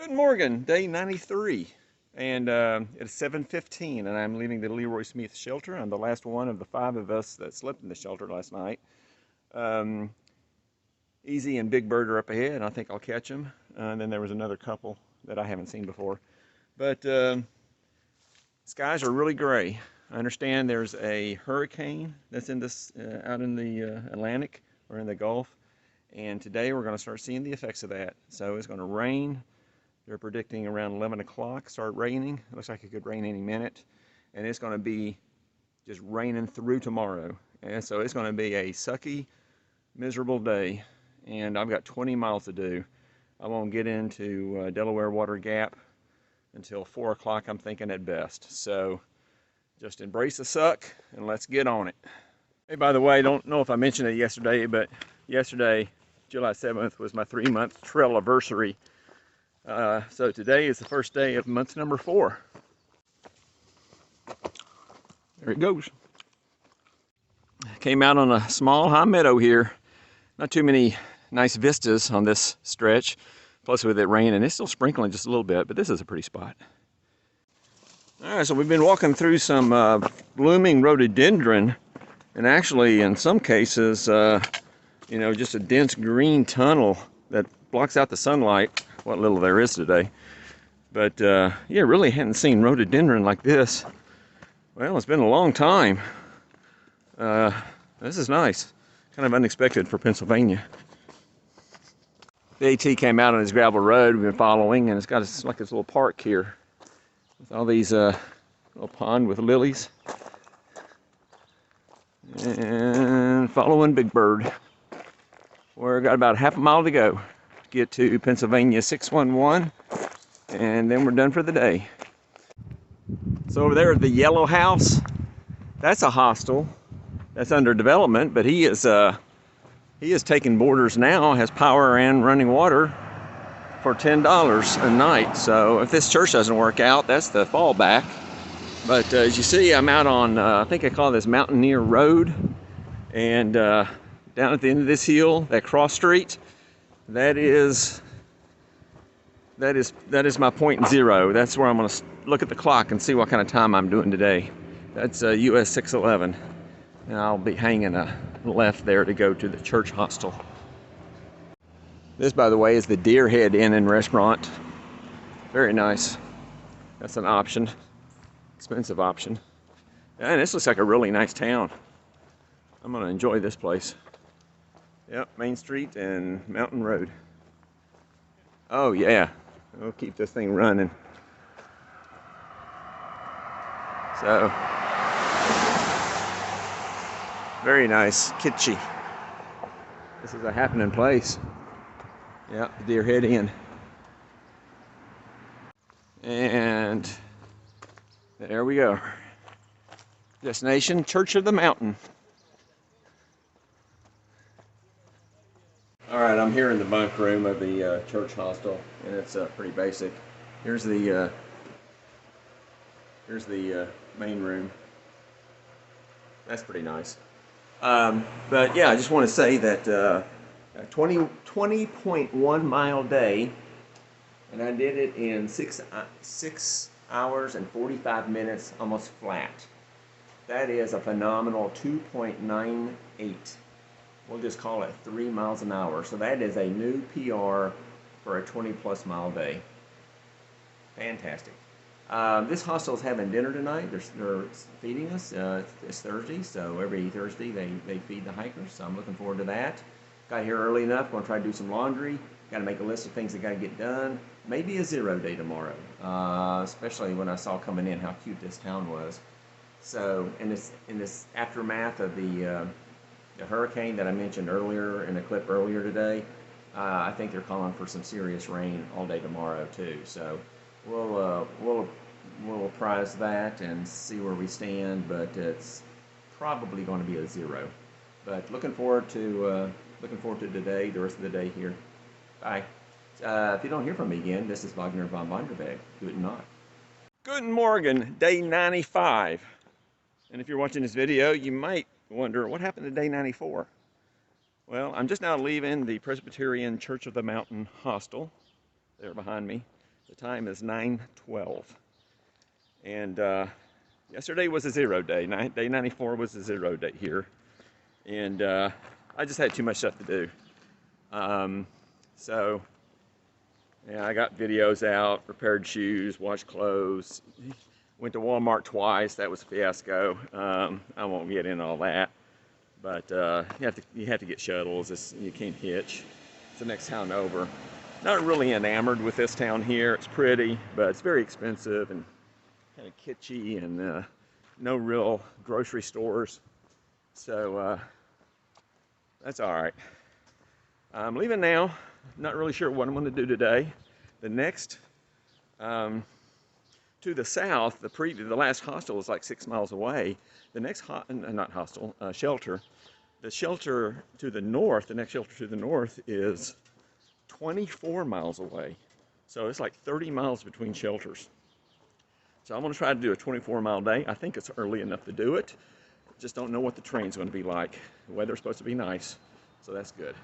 Good morning, day 93, and it's 7:15, and I'm leaving the Leroy Smith Shelter. I'm the last one of the 5 of us that slept in the shelter last night. Easy and Big Bird are up ahead, and I think I'll catch them. And then there was another couple that I haven't seen before. But skies are really gray. I understand there's a hurricane that's in this out in the Atlantic or in the Gulf, and today we're going to start seeing the effects of that. So it's going to rain. They're predicting around 11 o'clock start raining. It looks like it could rain any minute. And it's going to be just raining through tomorrow. And so it's going to be a sucky, miserable day. And I've got 20 miles to do. I won't get into Delaware Water Gap until 4 o'clock, I'm thinking, at best. So just embrace the suck and let's get on it. Hey, by the way, I don't know if I mentioned it yesterday, but yesterday, July 7th, was my 3-month trail anniversary. So today is the first day of month number 4. There it goes. Came out on a small high meadow here. Not too many nice vistas on this stretch. Plus with it raining, it's still sprinkling just a little bit, but this is a pretty spot. All right, so we've been walking through some blooming rhododendron, and actually in some cases, just a dense green tunnel that blocks out the sunlight. What little there is today. But yeah, really hadn't seen rhododendron like this. Well, it's been a long time. This is nice. Kind of unexpected for Pennsylvania. The AT came out on his gravel road we've been following, and it's got like this little park here with all these little pond with lilies. And following Big Bird. We've got about half a mile to go. Get to Pennsylvania 611, and then we're done for the day. So over there at the yellow house, that's a hostel that's under development, but he is taking boarders now, has power and running water for $10 a night. So if this church doesn't work out, that's the fallback. But as you see, I'm out on I think I call this Mountaineer Road, and down at the end of this hill, that cross street, that is my point 0. That's where I'm going to look at the clock and see what kind of time I'm doing today. That's US 611, and I'll be hanging a left there to go to the church hostel. This, by the way, is the Deer Head Inn and Restaurant. Very nice. That's an option, expensive option. And this looks like a really nice town. I'm going to enjoy this place. Yep, Main Street and Mountain Road. Oh yeah, we'll keep this thing running. So, very nice, kitschy. This is a happening place. Yep, Deer Head Inn. And there we go. Destination, Church of the Mountain. All right, I'm here in the bunk room of the church hostel, and it's pretty basic. Here's the main room. That's pretty nice. But yeah, I just want to say that a 20.1 mile day, and I did it in 6 hours and 45 minutes, almost flat. That is a phenomenal 2.98. We'll just call it 3 miles an hour. So that is a new PR for a 20-plus mile day. Fantastic. This hostel is having dinner tonight. They're feeding us. It's Thursday, so every Thursday they feed the hikers. So I'm looking forward to that. Got here early enough. Going to try to do some laundry. Got to make a list of things that got to get done. Maybe a 0 day tomorrow, especially when I saw coming in how cute this town was. So in this aftermath of the hurricane that I mentioned earlier in a clip earlier today, I think they're calling for some serious rain all day tomorrow too. So we'll apprise that and see where we stand, but it's probably going to be a 0. But looking forward to today, the rest of the day here. Bye. If you don't hear from me again, this is Wagner von Vonderweg. Guten Nacht. Guten Morgen, day 95. And if you're watching this video, you might wonder what happened to day 94. Well, I'm just now leaving the Presbyterian Church of the Mountain hostel there behind me, The time is 9:12. And yesterday was a 0 day. Day 94 was a 0 day here. And I just had too much stuff to do. So, yeah, I got videos out, repaired shoes, washed clothes, went to Walmart twice. That was a fiasco. I won't get into all that. But you have to get shuttles. You can't hitch. It's the next town over. Not really enamored with this town here. It's pretty, but it's very expensive and kind of kitschy, and no real grocery stores. So that's all right. I'm leaving now. Not really sure what I'm going to do today. The next, to the south, the last hostel is like 6 miles away. The next shelter. The shelter to the north, the next shelter to the north is 24 miles away. So it's like 30 miles between shelters. So I'm going to try to do a 24-mile day. I think it's early enough to do it. Just don't know what the train's going to be like. The weather's supposed to be nice, so that's good.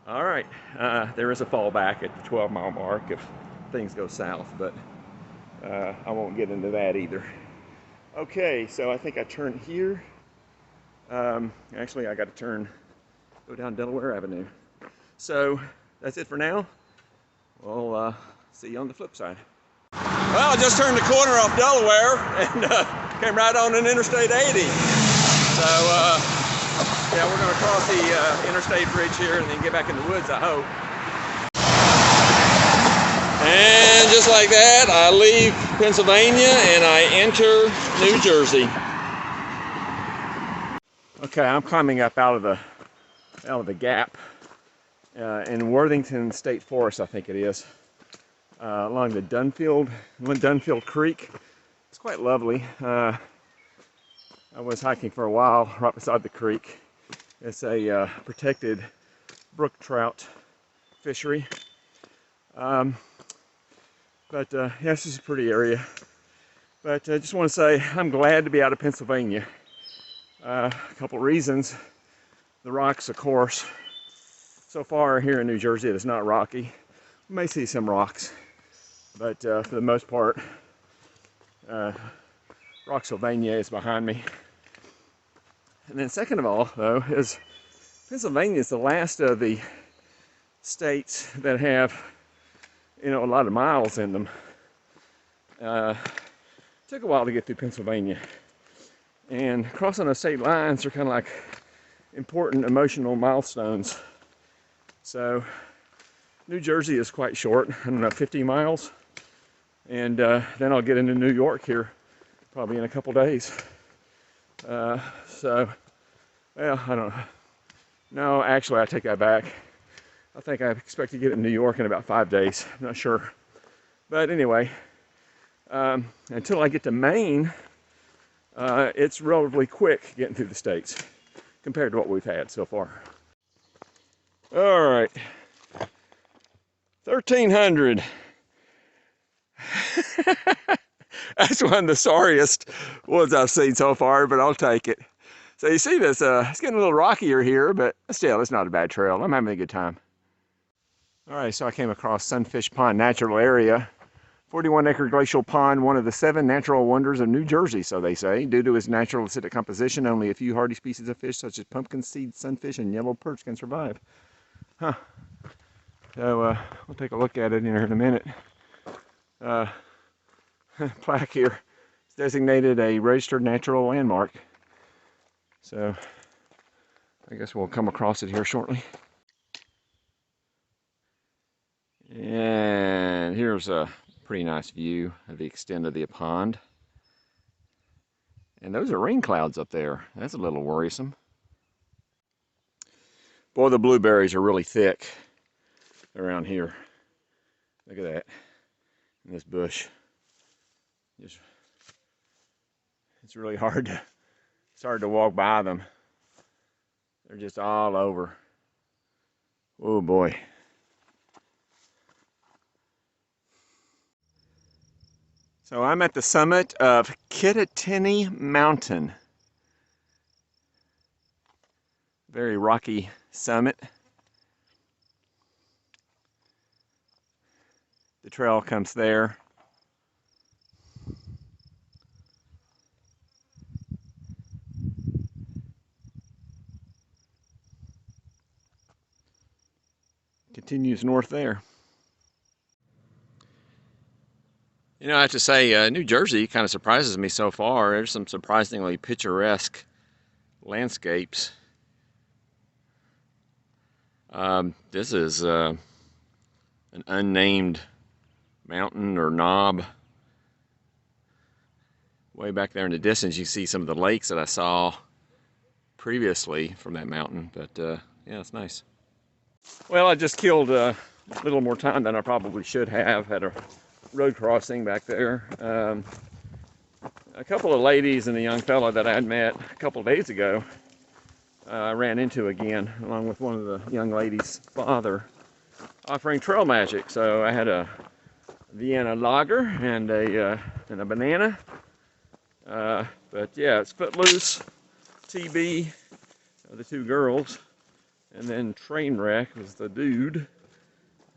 All right, there is a fallback at the 12-mile mark if things go south, but I won't get into that either. Okay, so I think I turn here. Actually, I got to go down Delaware Avenue. So that's it for now. We'll see you on the flip side. Well, I just turned the corner off Delaware and came right on an Interstate 80. So yeah, we're going to cross the interstate bridge here and then get back in the woods, I hope. And just like that, I leave Pennsylvania and I enter New Jersey. Okay, I'm climbing up out of the gap in Worthington State Forest, I think it is, along the Dunfield Creek. It's quite lovely. I was hiking for a while right beside the creek. It's a protected brook trout fishery. But yeah, this is a pretty area. But I just want to say I'm glad to be out of Pennsylvania. A couple reasons. The rocks, of course. So far here in New Jersey, it's not rocky. You may see some rocks, but for the most part, Rocksylvania is behind me. And then second of all, though, is Pennsylvania is the last of the states that have, a lot of miles in them. Took a while to get through Pennsylvania. And crossing those state lines are kind of like important emotional milestones. So New Jersey is quite short, 50 miles. And then I'll get into New York here probably in a couple days. So, well, I don't know. No, actually, I take that back. I think I expect to get in New York in about 5 days. I'm not sure. But anyway, until I get to Maine, it's relatively quick getting through the states compared to what we've had so far. All right, 1,300. That's one of the sorriest woods I've seen so far, but I'll take it. So you see this, it's getting a little rockier here, but still, it's not a bad trail. I'm having a good time. All right, so I came across Sunfish Pond Natural Area. 41-acre glacial pond, one of the 7 natural wonders of New Jersey, so they say. Due to its natural acidic composition, only a few hardy species of fish, such as pumpkin seed sunfish and yellow perch, can survive. Huh. So we'll take a look at it here in a minute. Plaque here. It's designated a registered natural landmark. So I guess we'll come across it here shortly. And here's a pretty nice view of the extent of the pond. And those are rain clouds up there. That's a little worrisome. Boy, the blueberries are really thick around here. Look at that. In this bush. It's really hard to walk by them. They're just all over. Oh boy. So I'm at the summit of Kittatinny Mtn. Very rocky summit. The trail comes there. Continues north there. You know, I have to say, New Jersey kind of surprises me so far. There's some surprisingly picturesque landscapes. This is an unnamed mountain or knob. Way back there in the distance, you see some of the lakes that I saw previously from that mountain. But yeah, it's nice. Well, I just killed a little more time than I probably should have. Had a road crossing back there. A couple of ladies and a young fella that I had met a couple of days ago, I ran into again, along with one of the young ladies' father, offering trail magic. So I had a Vienna lager and a banana. But yeah, it's Footloose, TB, the two girls, and then Trainwreck was the dude.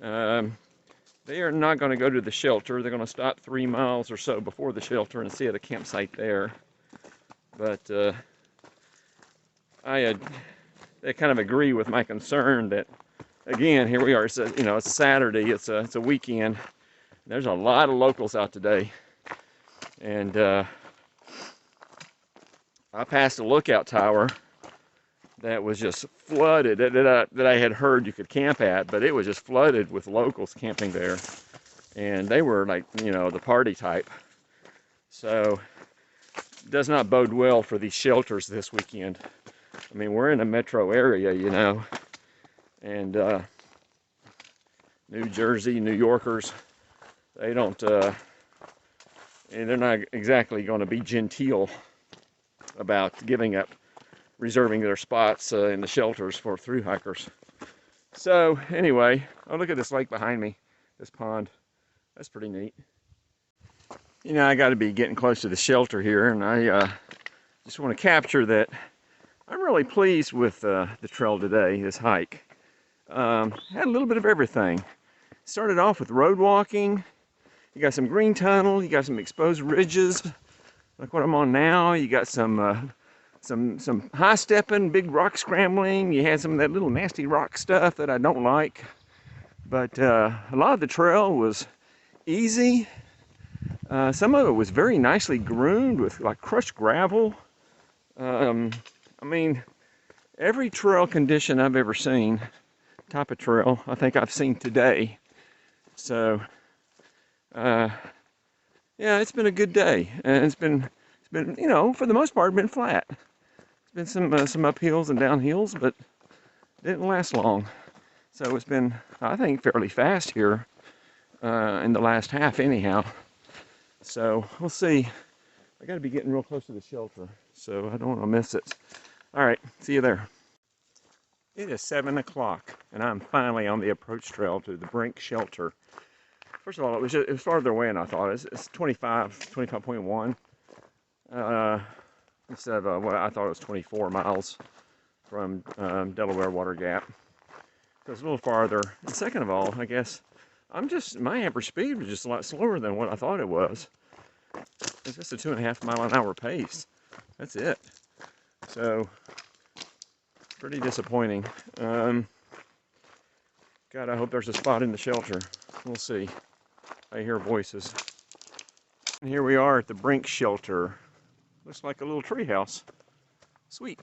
They are not going to go to the shelter. They're going to stop 3 miles or so before the shelter and see at a campsite there. But they kind of agree with my concern that, again, here we are. It's a Saturday. It's a weekend. There's a lot of locals out today, and I passed a lookout tower that was just flooded, that I had heard you could camp at, but it was just flooded with locals camping there. And they were like, the party type. So it does not bode well for these shelters this weekend. I mean, we're in a metro area, and New Jersey, New Yorkers, they don't, and they're not exactly going to be genteel about reserving their spots in the shelters for thru-hikers. So anyway, oh, look at this lake behind me, this pond. That's pretty neat. I got to be getting close to the shelter here, and I just want to capture that I'm really pleased with the trail today, this hike. Had a little bit of everything. Started off with road walking. You got some green tunnel, you got some exposed ridges, like what I'm on now. You got some high stepping, big rock scrambling. You had some of that little nasty rock stuff that I don't like. But a lot of the trail was easy. Some of it was very nicely groomed with like crushed gravel. I mean, every trail condition I've ever seen, type of trail, I think I've seen today. So, yeah, it's been a good day, and it's been, for the most part, been flat. It's been some uphills and downhills, but it didn't last long. So it's been, I think, fairly fast here in the last half, anyhow. So we'll see. I got to be getting real close to the shelter, so I don't want to miss it. All right, see you there. It is 7 o'clock, and I'm finally on the approach trail to the Brink Shelter. First of all, it was farther away than I thought. It's 25.1 instead of what I thought it was 24 miles from Delaware Water Gap. So it's a little farther. And second of all, I guess my average speed was just a lot slower than what I thought it was. It's just a 2.5 mile an hour pace. That's it. So pretty disappointing. God, I hope there's a spot in the shelter. We'll see. I hear voices. And here we are at the Brink Shelter. Looks like a little tree house. Sweet.